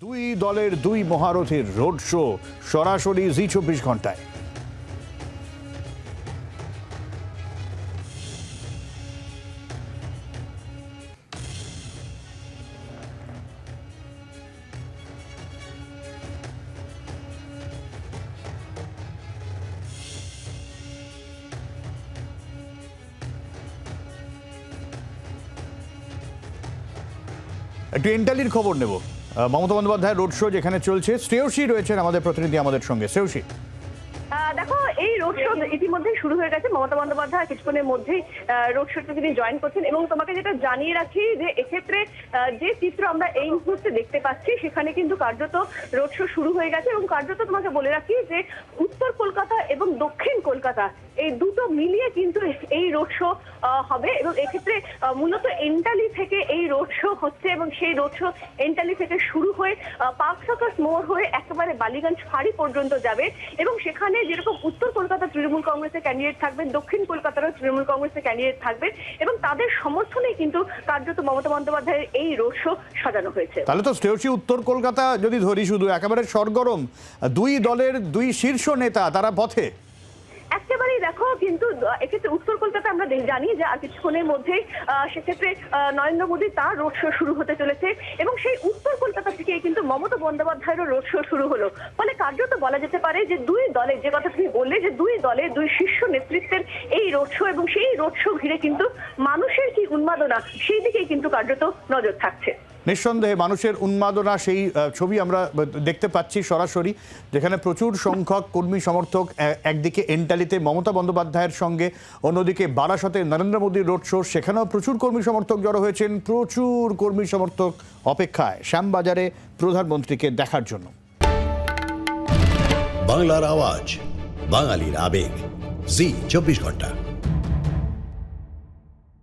দুই দলের দুই মহারথীর রোড শো সরাসরি জি24 ঘন্টায়। একটু এন্টালির খবর নেব। মমতা বন্দ্যোপাধ্যায় রোড শো যেখানে চলছে, শ্রেয়সী রয়েছেন আমাদের প্রতিনিধি আমাদের সঙ্গে। শ্রেয়সী, দেখো, এই রোড শো ইতিমধ্যেই শুরু হয়ে গেছে। মমতা বন্দ্যোপাধ্যায় কিছুক্ষণের মধ্যেই রোড শোতে তিনি জয়েন করছেন এবং তোমাকে যেটা জানিয়ে রাখি যে এক্ষেত্রে যে চিত্র আমরা এই মুহূর্তে দেখতে পাচ্ছি সেখানে কিন্তু কার্যত রোড শো শুরু হয়ে গেছে এবং কার্যত তোমাকে বলে রাখি যে উত্তর কলকাতা এবং দক্ষিণ কলকাতা এই দুটো মিলিয়ে কিন্তু এই রোড শো হবে এবং এক্ষেত্রে মূলত এন্টালি থেকে এই রোড শো হচ্ছে এবং সেই রোড শো এন্টালি থেকে শুরু হয়ে পার্ক সার্কাস মোড় হয়ে একেবারে বালিগঞ্জ ফাঁড়ি পর্যন্ত যাবে এবং সেখানে যেরকম উত্তর কলকাতা তৃণমূল কংগ্রেসের ক্যান্ডিডেট থাকবেন, দক্ষিণ কলকাতারও তৃণমূল কংগ্রেসের ক্যান্ডিডেট থাকবেন এবং তাদের সমর্থনে কিন্তু কার্যত মমতা বন্দ্যোপাধ্যায়ের এই রোড শো সাজানো হয়েছে। তাহলে তো শ্রেয়সী উত্তর কলকাতা যদি ধরি, শুধু একেবারে সরগরম দুই দলের দুই শীর্ষ নেতা তারা পথে। একেবারেই দেখো, কিন্তু এক্ষেত্রে উত্তর কলকাতা আমরা জানি যে আর কিছুক্ষণের মধ্যেই সেক্ষেত্রে নরেন্দ্র মোদী তার রোড শো শুরু হতে চলেছে এবং সেই উত্তর কলকাতা থেকে কিন্তু মমতা বন্দ্যোপাধ্যায়েরও রোড শো শুরু হলো। ফলে কার্যত বলা যেতে পারে যে দুই দলের, যে কথা তুমি বললে যে দুই দলের দুই শীর্ষ নেতৃত্বের এই রোড শো এবং সেই রোড শো ঘিরে কিন্তু মানুষের কি উন্মাদনা সেই দিকেই কিন্তু কার্যত নজর থাকছে। নিঃসন্দেহে মানুষের উন্মাদনা, সেই ছবি আমরা দেখতে পাচ্ছি সরাসরি, যেখানে প্রচুর সংখ্যক কর্মী সমর্থক একদিকে এন্টালিতে মমতা বন্দ্যোপাধ্যায়ের সঙ্গে, অন্যদিকে বারাসতে নরেন্দ্র মোদীর রোড শো, সেখানেও প্রচুর কর্মী সমর্থক জড়ো হয়েছেন। প্রচুর কর্মী সমর্থক অপেক্ষায় শ্যামবাজারে প্রধানমন্ত্রীকে দেখার জন্য। বাংলার আওয়াজ, বাঙালির আবেগ, জি24 ঘন্টা।